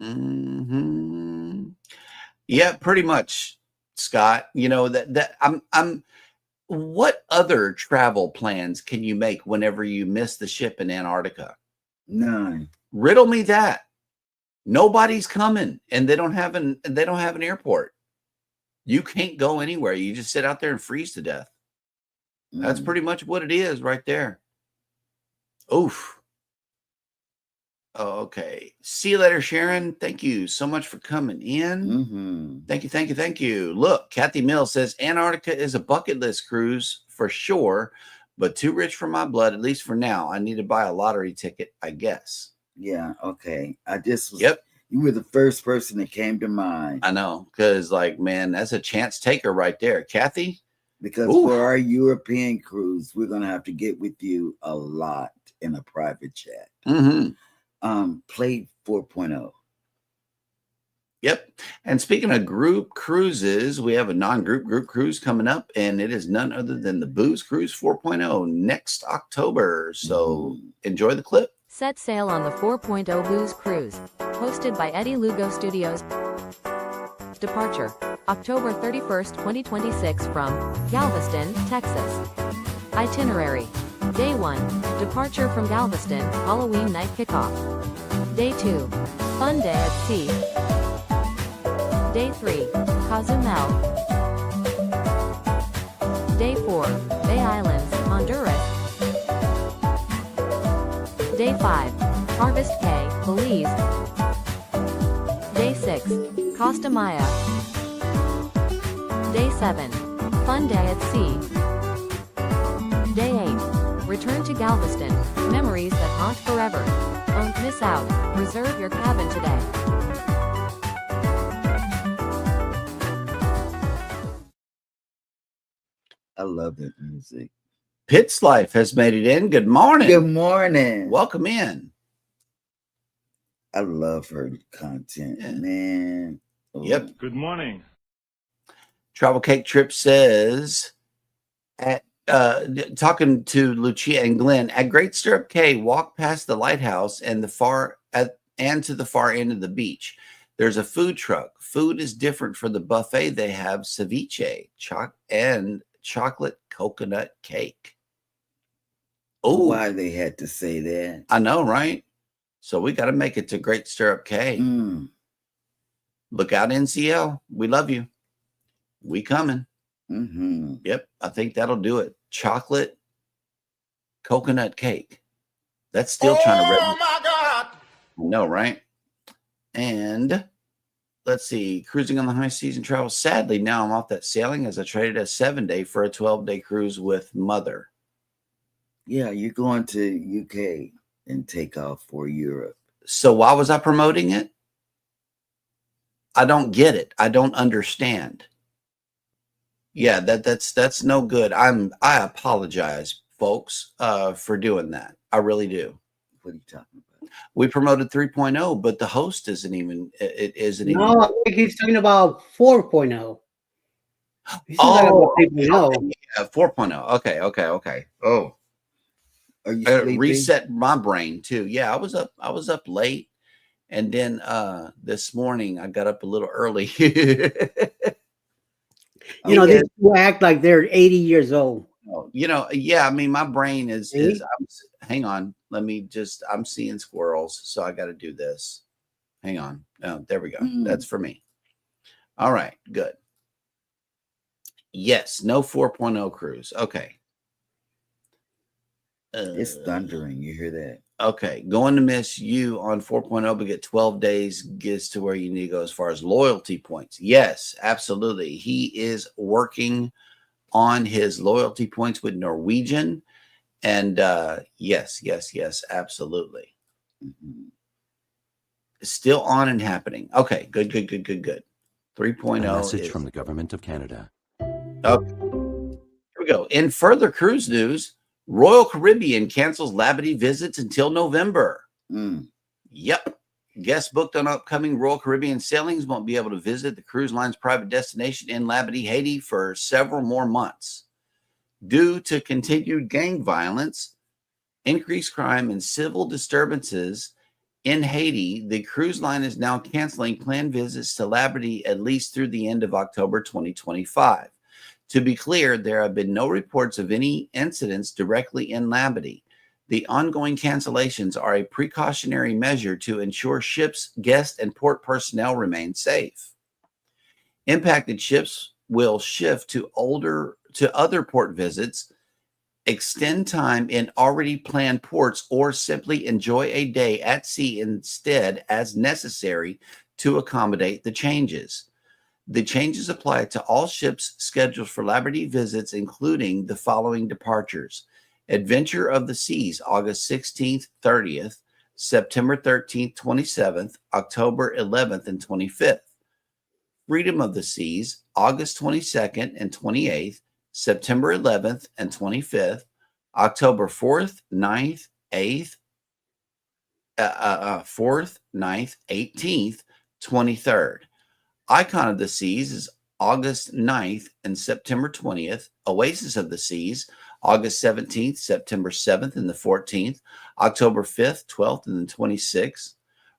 Mm-hmm. Yeah, pretty much, Scott. You know that I'm. What other travel plans can you make whenever you miss the ship in Antarctica? None. Riddle me that. Nobody's coming, and they don't have an airport. You can't go anywhere. You just sit out there and freeze to death. That's pretty much what it is right there. Oof. Oh, okay. See you later, Sharon. Thank you so much for coming in. Mm-hmm. Thank you, thank you, thank you. Look, Kathy Mills says Antarctica is a bucket list cruise for sure, but too rich for my blood, at least for now. I need to buy a lottery ticket, I guess. Yeah, okay. I just was, Yep. You were the first person that came to mind. I know, because like, man, that's a chance taker right there. Kathy? Because Ooh. for our European cruise, we're going to have to get with you a lot in a private chat. Mm-hmm. Play 4.0. Yep. And speaking of group cruises, we have a non-group group cruise coming up, and it is none other than the Booze Cruise 4.0 next October. So enjoy the clip. Set sail on the 4.0 Booze Cruise, hosted by Eddie Lugo Studios. Departure, October 31st, 2026 from Galveston, Texas. Itinerary, Day 1, departure from Galveston, Halloween night kickoff. Day 2, fun day at sea. Day 3, Cozumel. Day 4, Bay Islands, Honduras. Day 5, Harvest Cay, Belize. Day 6, Costa Maya. Day 7, fun day at sea. Day 8, return to Galveston, memories that haunt forever. Don't miss out, reserve your cabin today. I love that music. Pitts Life has made it in. Good morning. Good morning. Welcome in. I love her content, Yeah. man. Yep. Good morning. Travel Cake Trip says, at talking to Lucia and Glenn, at Great Stirrup Cay, walk past the lighthouse and to the far end of the beach. There's a food truck. Food is different for the buffet. They have ceviche, and chocolate coconut cake. Oh, Why they had to say that? I know, right? So we got to make it to Great Stirrup Cay. Look out, NCL. We love you. We coming. Mm-hmm. Yep, I think that'll do it. Chocolate coconut cake. That's still trying to. Oh my God! No, right? And let's see, cruising on the high seas and travel. Sadly, now I'm off that sailing as I traded a 7-day for a 12-day cruise with Mother. Yeah, you're going to UK and take off for Europe. So why was I promoting it? I don't get it. I don't understand. Yeah, that's no good. I apologize, folks, for doing that. I really do. What are you talking about? We promoted 3.0, but the host isn't even. It isn't even. No, I think he's talking about 4.0. He's not talking about 3.0. Yeah, 4.0. Okay. Oh, Are you sleeping? reset my brain too. Yeah, I was up late, and then this morning I got up a little early. You know, these people act like they're 80 years old. You know, yeah. I mean, my brain is. Hang on. I'm seeing squirrels, so I got to do this. Hang on. Oh, there we go. That's for me. All right. Good. Yes, no 4.0 cruise. Okay. It's thundering. You hear that? Okay, going to miss you on 4.0, but get 12 days gets to where you need to go as far as loyalty points. Yes, absolutely. He is working on his loyalty points with Norwegian. And yes, absolutely. Mm-hmm. Still on and happening. Okay, good. 3.0 message is from the government of Canada. okay. Here we go. In further cruise news, Royal Caribbean cancels Labadee visits until November. Yep. Guests booked on upcoming Royal Caribbean sailings won't be able to visit the cruise line's private destination in Labadee, Haiti for several more months. Due to continued gang violence, increased crime, and civil disturbances in Haiti, the cruise line is now canceling planned visits to Labadee at least through the end of October 2025. To be clear, there have been no reports of any incidents directly in Labadee. The ongoing cancellations are a precautionary measure to ensure ships, guests, and port personnel remain safe. Impacted ships will shift to other port visits, extend time in already planned ports, or simply enjoy a day at sea instead as necessary to accommodate the changes. The changes apply to all ships scheduled for Labadee visits, including the following departures: Adventure of the Seas, August 16th, 30th, September 13th, 27th, October 11th, and 25th. Freedom of the Seas, August 22nd and 28th, September 11th and 25th, October 4th, 9th, 8th, 4th, 9th, 18th, 23rd. Icon of the Seas is August 9th and September 20th. Oasis of the Seas, August 17th, September 7th, and the 14th, October 5th, 12th, and the 26th.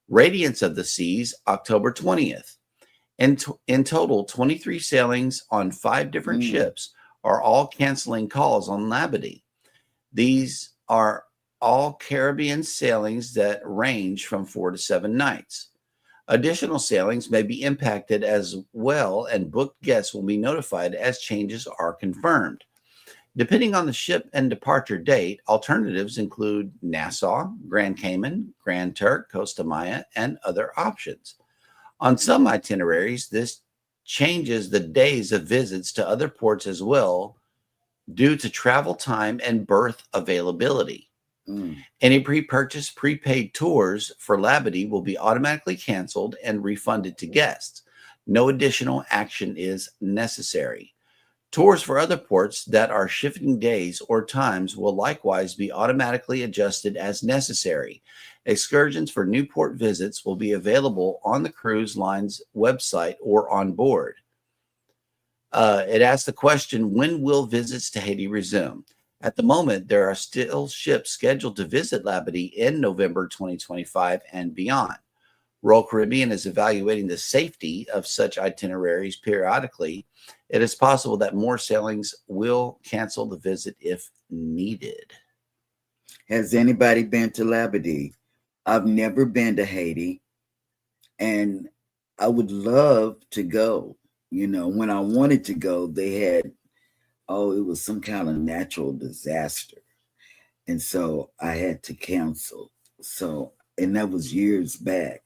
Radiance of the Seas, October 20th. In total, 23 sailings on 5 different ships are all canceling calls on Labadee. These are all Caribbean sailings that range from 4 to 7 nights. Additional sailings may be impacted as well, and booked guests will be notified as changes are confirmed. Depending on the ship and departure date, alternatives include Nassau, Grand Cayman, Grand Turk, Costa Maya, and other options. On some itineraries, this changes the days of visits to other ports as well, due to travel time and berth availability. Any pre-purchased prepaid tours for Labadee will be automatically canceled and refunded to guests. No additional action is necessary. Tours for other ports that are shifting days or times will likewise be automatically adjusted as necessary. Excursions for new port visits will be available on the cruise line's website or on board. It asks the question, when will visits to Haiti resume? At the moment, there are still ships scheduled to visit Labadee in November 2025 and beyond. Royal Caribbean is evaluating the safety of such itineraries periodically. It is possible that more sailings will cancel the visit if needed. Has anybody been to Labadee? I've never been to Haiti, and I would love to go. You know, when I wanted to go, they had, it was some kind of natural disaster. And so I had to cancel. So, and that was years back.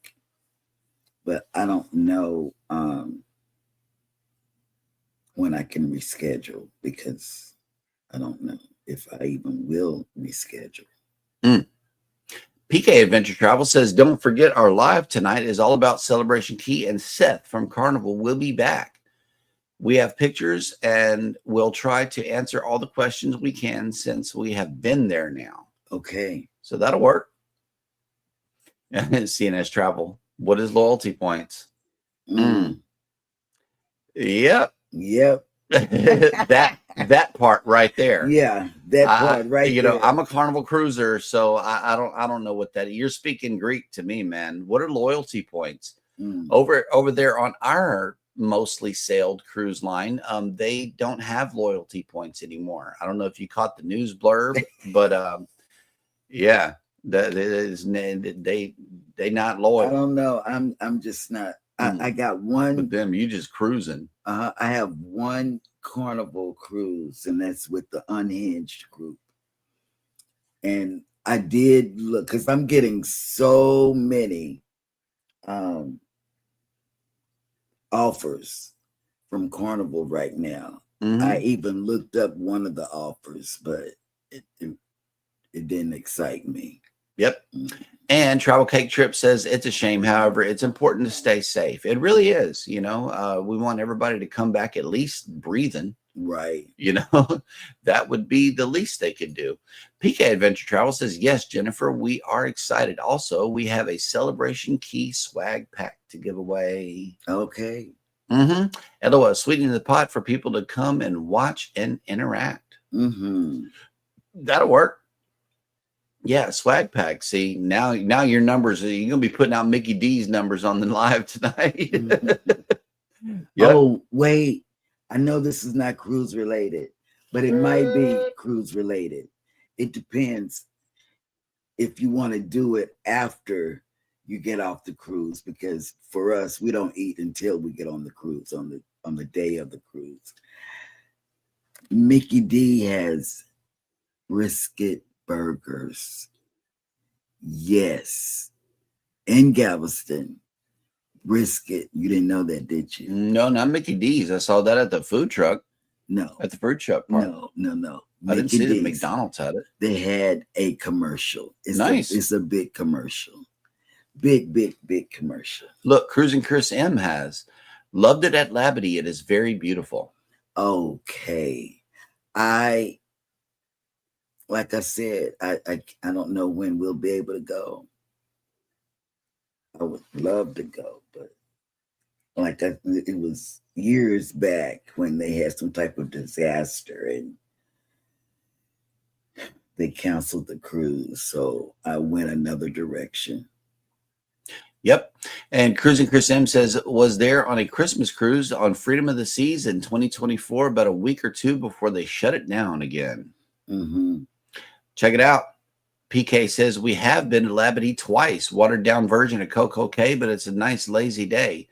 But I don't know when I can reschedule, because I don't know if I even will reschedule. PK Adventure Travel says, don't forget our live tonight is all about Celebration Key, and Seth from Carnival will be back. We have pictures and we'll try to answer all the questions we can since we have been there now. Okay. So that'll work. CNS Travel. What is loyalty points? Yep. that part right there. Yeah, that part right you there. know, I'm a Carnival cruiser, so I don't know what that is. You're speaking Greek to me, man. What are loyalty points? Over there on our mostly sailed cruise line, they don't have loyalty points anymore. I don't know if you caught the news blurb, but yeah, that is they not loyal. I don't know. I'm just not. I got one. With them, you just cruising. I have one Carnival cruise, and that's with the Unhinged group. And I did look, because I'm getting so many offers from Carnival right now. I even looked up one of the offers, but it didn't excite me. Yep. And Travel Cake Trip says it's a shame. However, it's important to stay safe. It really is. You know, we want everybody to come back at least breathing. Right. You know, that would be the least they could do. PK Adventure Travel says, yes, Jennifer, we are excited. Also, we have a Celebration Key swag pack to give away. Okay. LOL, sweetening the pot for people to come and watch and interact. That'll work. Yeah, swag pack. See, now your numbers, you're gonna be putting out Mickey D's numbers on the live tonight. Oh, wait. I know this is not cruise related, but it might be cruise related. It depends if you want to do it after you get off the cruise, because for us, we don't eat until we get on the cruise, on the day of the cruise. Mickey D has brisket burgers. Yes. In Galveston. Brisket. You didn't know that, did you? No, not Mickey D's. I saw that at the food truck. No. At the food truck part. No. I didn't see that D's, McDonald's had it. They had a commercial. It's nice. It's a big commercial. Big commercial. Look, Cruising Chris M has loved it at Labadee. It is very beautiful. Okay. Like I said, I don't know when we'll be able to go. I would love to go, but it was years back when they had some type of disaster and they canceled the cruise. So I went another direction. Yep. And Cruising Chris M says, was there on a Christmas cruise on Freedom of the Seas in 2024, about a week or two before they shut it down again. Check it out. PK says, we have been to Labadee twice, watered down version of Coco Cay, but it's a nice lazy day.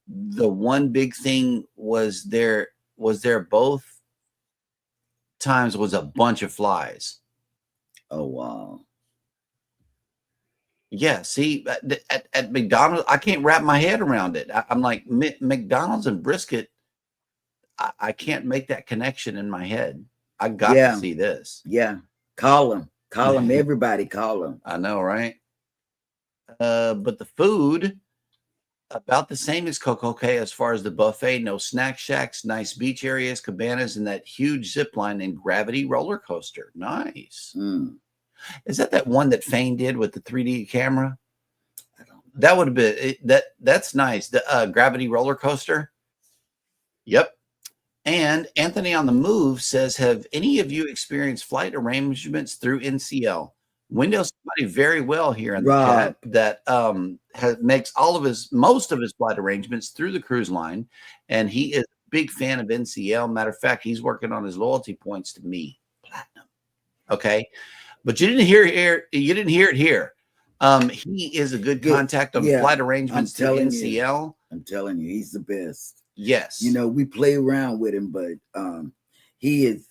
The one big thing was there both times was a bunch of flies. Oh, wow. Yeah, see, at McDonald's, I can't wrap my head around it. I'm like, McDonald's and brisket, I can't make that connection in my head. I got to see this. Yeah, call them. Everybody call them. I know, right? But the food, about the same as Coco Cay as far as the buffet. No snack shacks, nice beach areas, cabanas, and that huge zip line and gravity roller coaster. Nice. Is that one that Fane did with the 3D camera? I don't know. That would have been that's nice. The gravity roller coaster. Yep. And Anthony on the Move says, have any of you experienced flight arrangements through NCL? We know somebody very well here in the chat that makes most of his flight arrangements through the cruise line, and he is a big fan of NCL. Matter of fact, he's working on his loyalty points to me, platinum. Okay, but you didn't hear it here. He is a good contact on flight arrangements through NCL. I'm telling you, he's the best. Yes. You know, we play around with him, but he is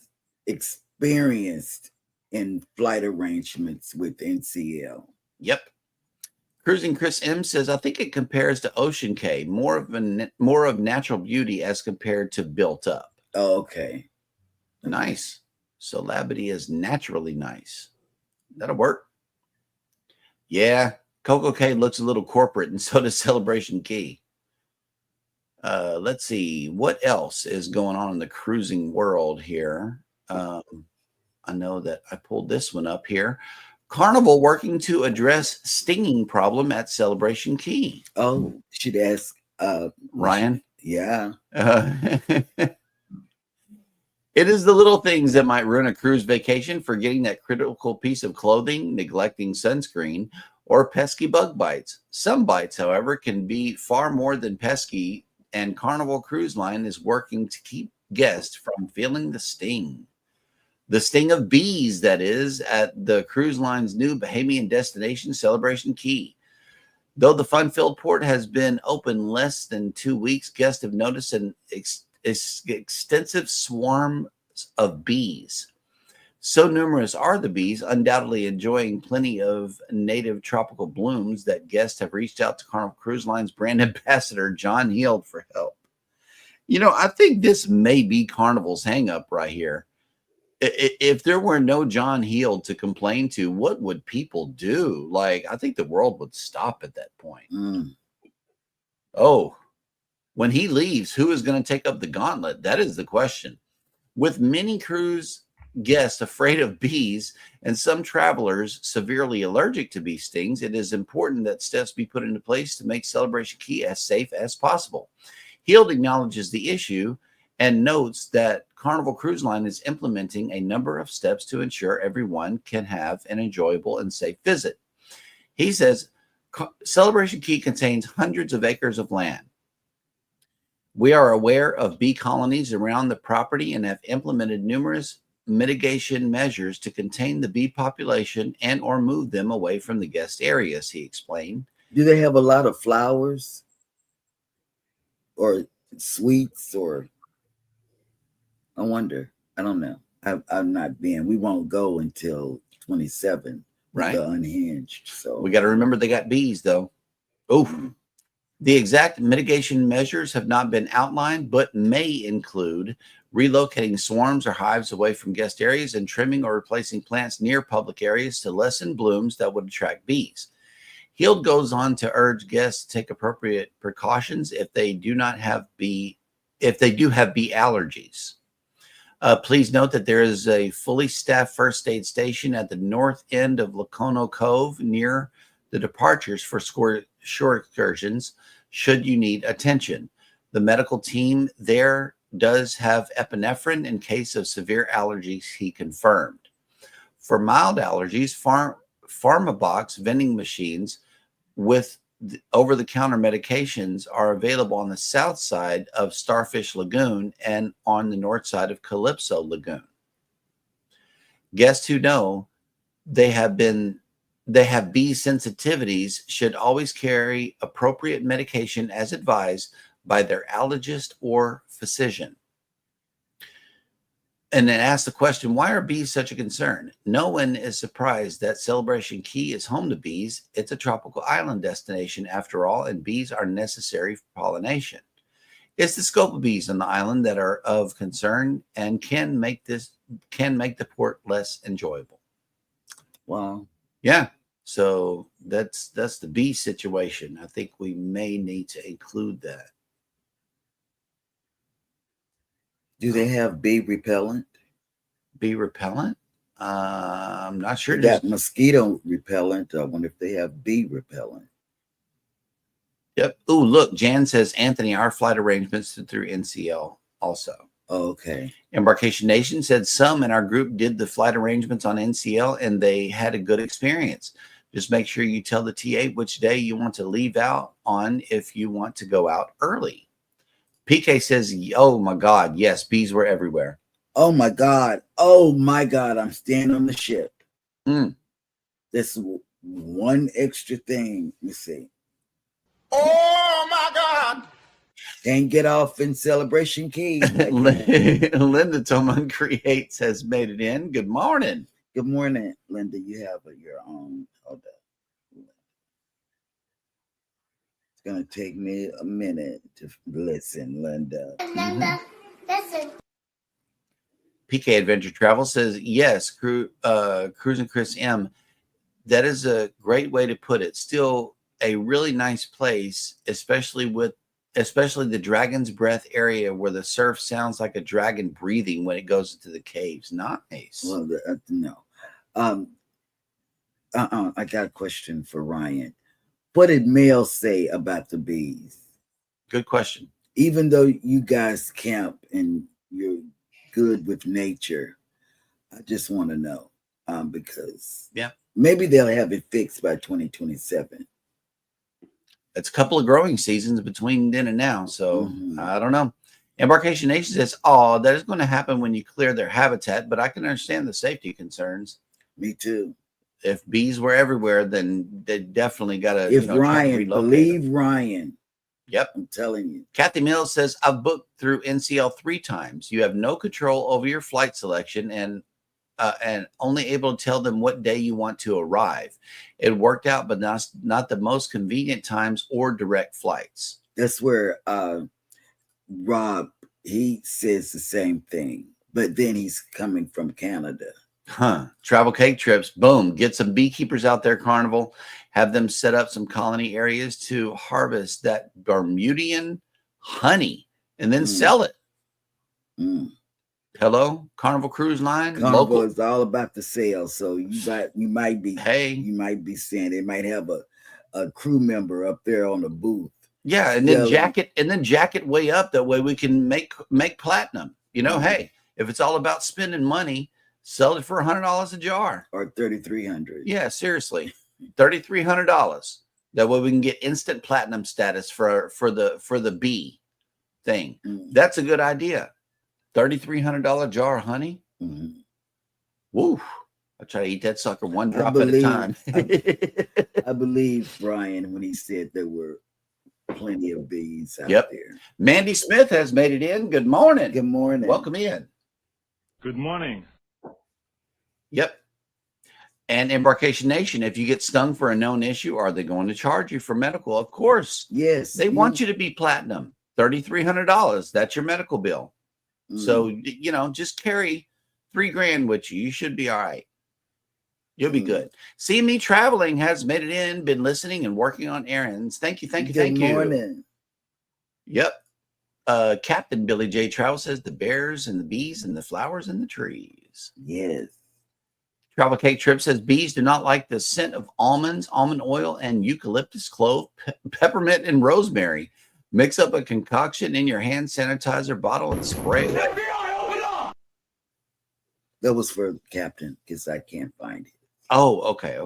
experienced in flight arrangements with NCL. Yep. Cruising Chris M says, I think it compares to Ocean Cay, more of natural beauty as compared to built up. Oh, okay. Nice. So Labadee is naturally nice. That'll work. Yeah. Coco Cay looks a little corporate, and so does Celebration Key. Let's see what else is going on in the cruising world here. I know that I pulled this one up here. Carnival working to address stinging problem at Celebration Key. Oh, should ask Ryan. Yeah. It is the little things that might ruin a cruise vacation, forgetting that critical piece of clothing, neglecting sunscreen, or pesky bug bites. Some bites, however, can be far more than pesky, and Carnival Cruise Line is working to keep guests from feeling the sting. The sting of bees, that is, at the cruise line's new Bahamian destination, Celebration Key. Though the fun-filled port has been open less than 2 weeks, guests have noticed an extensive swarms of bees. So numerous are the bees, undoubtedly enjoying plenty of native tropical blooms, that guests have reached out to Carnival Cruise Line's brand ambassador, John Heald, for help. You know, I think this may be Carnival's hang-up right here. If there were no John Heald to complain to, what would people do? Like, I think the world would stop at that point. Oh, when he leaves, who is going to take up the gauntlet? That is the question. With many cruise guests afraid of bees and some travelers severely allergic to bee stings, it is important that steps be put into place to make Celebration Key as safe as possible. Heald acknowledges the issue and notes that Carnival Cruise Line is implementing a number of steps to ensure everyone can have an enjoyable and safe visit. He says, Celebration Key contains hundreds of acres of land. We are aware of bee colonies around the property and have implemented numerous mitigation measures to contain the bee population and or move them away from the guest areas, he explained. Do they have a lot of flowers or sweets, or I wonder? I don't know. I've not been. We won't go until 27, right? The Unhinged. So we got to remember they got bees, though. Oh, the exact mitigation measures have not been outlined, but may include relocating swarms or hives away from guest areas and trimming or replacing plants near public areas to lessen blooms that would attract bees. Heald goes on to urge guests to take appropriate precautions if they do have bee allergies. Please note that there is a fully staffed first aid station at the north end of Lacono Cove near the departures for shore excursions should you need attention. The medical team there does have epinephrine in case of severe allergies, he confirmed. For mild allergies, PharmaBox vending machines with over-the-counter medications are available on the south side of Starfish Lagoon and on the north side of Calypso Lagoon. Guests who know they have bee sensitivities should always carry appropriate medication as advised by their allergist or physician. And then ask the question, why are bees such a concern? No one is surprised that Celebration Key is home to bees. It's a tropical island destination after all, and bees are necessary for pollination. It's the scope of bees on the island that are of concern and can make the port less enjoyable. Wow. Yeah. So that's the bee situation. I think we may need to include that. Do they have bee repellent? Bee repellent? I'm not sure. They got mosquito repellent. I wonder if they have bee repellent. Yep. Oh, look, Jan says, Anthony, our flight arrangements through NCL also. Oh, okay. Embarkation Nation said some in our group did the flight arrangements on NCL and they had a good experience. Just make sure you tell the TA which day you want to leave out on if you want to go out early. PK says, oh my God, yes, bees were everywhere. Oh my God. Oh my God. I'm staying on the ship. This one extra thing. Let me see. Oh my God. Can't get off in Celebration Key. Linda Toman Creates has made it in. Good morning. Good morning, Linda. You have your own. Hold up. It's going to take me a minute to listen, Linda. Linda, listen. PK Adventure Travel says, yes, Cruise and Chris M. That is a great way to put it. Still a really nice place, especially the Dragon's Breath area where the surf sounds like a dragon breathing when it goes into the caves. Nice. Well, no. I got a question for Ryan. What did Mel say about the bees? Good question. Even though you guys camp and you're good with nature, I just want to know because maybe they'll have it fixed by 2027. It's a couple of growing seasons between then and now, so I don't know. Embarkation Nation says, oh, that is going to happen when you clear their habitat, but I can understand the safety concerns. Me too. If bees were everywhere, then they definitely got to. If Ryan, believe Ryan, Yep. I'm telling you. Kathy Mills says, I've booked through NCL 3 times. You have no control over your flight selection and only able to tell them what day you want to arrive. It worked out, but not the most convenient times or direct flights. That's where Rob, he says the same thing, but then he's coming from Canada. Travel cake trips. Boom. Get some beekeepers out there, Carnival. Have them set up some colony areas to harvest that Bermudian honey and then sell it. Hello, Carnival Cruise Line. Carnival Local. is all about the sales. So you might be saying they might have a crew member up there on the booth. Yeah, and then jacket way up. That way we can make platinum. You know, hey, if it's all about spending money, sell it for $100 a jar or $3,300. Yeah, seriously, $3,300. That way we can get instant platinum status for the bee thing. That's a good idea. $3,300 jar of honey. Woo! I try to eat that sucker one drop at a time. I believe Brian when he said there were plenty of bees out there. Mandy Smith has made it in. Good morning. Good morning. Welcome in. Good morning. Yep. And Embarkation Nation, if you get stung for a known issue, are they going to charge you for medical? Of course. Yes. They want you to be platinum. $3,300. That's your medical bill. So, you know, just carry $3,000 with you. You should be all right. You'll be good. See Me Traveling has made it in, been listening and working on errands. Thank you. Good morning. Yep. Captain Billy J. Travel says the bears and the bees and the flowers and the trees. Yes. Travel Cake Trip says bees do not like the scent of almonds, almond oil, and eucalyptus, clove, peppermint, and rosemary. Mix up a concoction in your hand sanitizer bottle and spray. FBI, open up! That was for Captain because I can't find it. Oh, okay.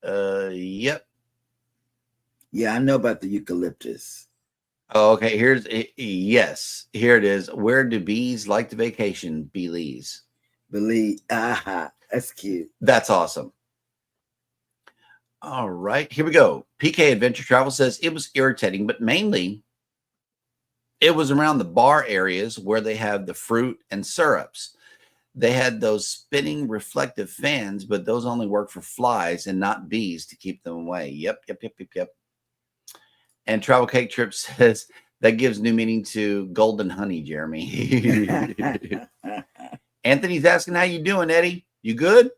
Yep. Yeah, I know about the eucalyptus. Oh, okay. Here it is. Where do bees like to vacation? Belize. That's cute. That's awesome. All right, here we go. PK Adventure Travel says it was irritating, but mainly it was around the bar areas where they have the fruit and syrups. They had those spinning reflective fans, but those only work for flies and not bees to keep them away. Yep. And Travel Cake Trip says that gives new meaning to golden honey, Jeremy. Anthony's asking, how you doing, Eddie? You good?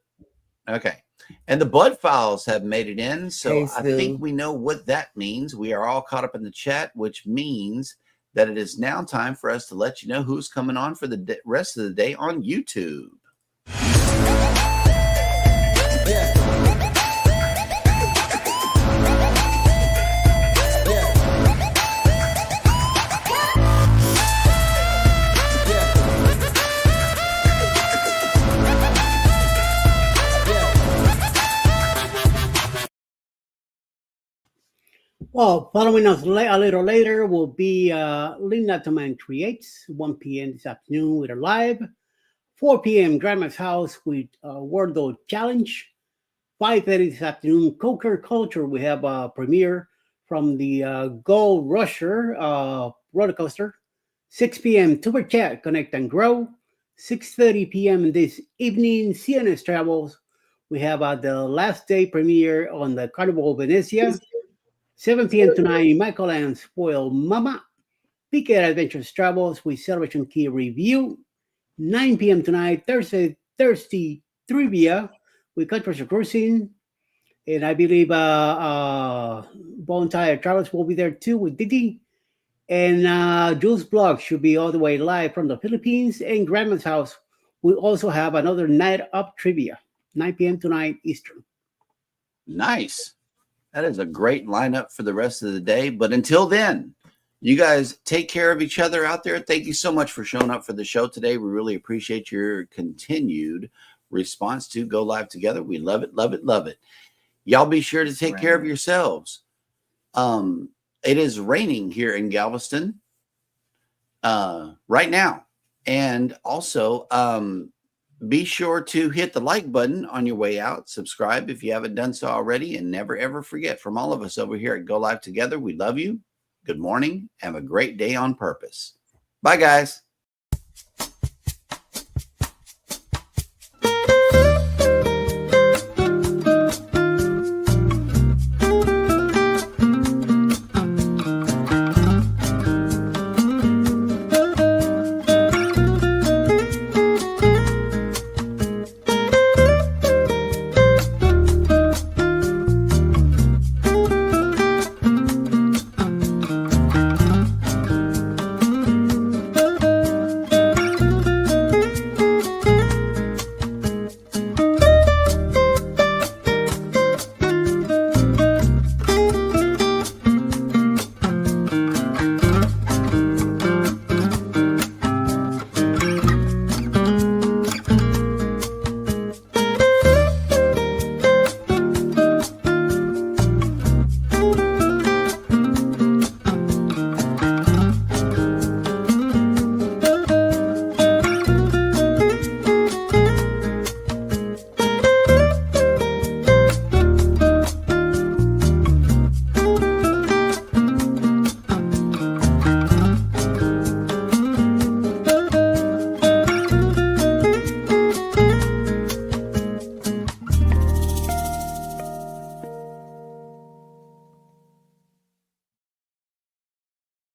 Okay. And the Bud Files have made it in. So I think we know what that means. We are all caught up in the chat, which means that it is now time for us to let you know who's coming on for the rest of the day on YouTube. Well, following us a little later will be Linda Toman Creates, 1 p.m. this afternoon with a live, 4 p.m. Grandma's House with World Challenge, 5:30 this afternoon, Coker Culture. We have a premiere from the Gold Rusher roller coaster, 6 p.m. Tuber Chat, Connect and Grow, 6:30 p.m. this evening, CNS Travels. We have the last day premiere on the Carnival Venezia. 7 p.m. tonight, Michael and Spoil Mama. PK Adventures Travels with Celebration Key Review. 9 p.m. tonight, Thirsty Trivia with Controversial Cruising. And I believe Bone Tire Travels will be there too with Didi. And Jules Blog should be all the way live from the Philippines. And Grandma's House will also have another night of trivia. 9 p.m. tonight, Eastern. Nice. That is a great lineup for the rest of the day. But until then, you guys take care of each other out there. Thank you so much for showing up for the show today. We really appreciate your continued response to Go Live Together. We love it, love it, love it. Y'all be sure to take care of yourselves. It is raining here in Galveston right now. And also, Be sure to hit the like button on your way out. Subscribe if you haven't done so already. And never, ever forget, from all of us over here at Go Live Together, we love you. Good morning. Have a great day on purpose. Bye, guys.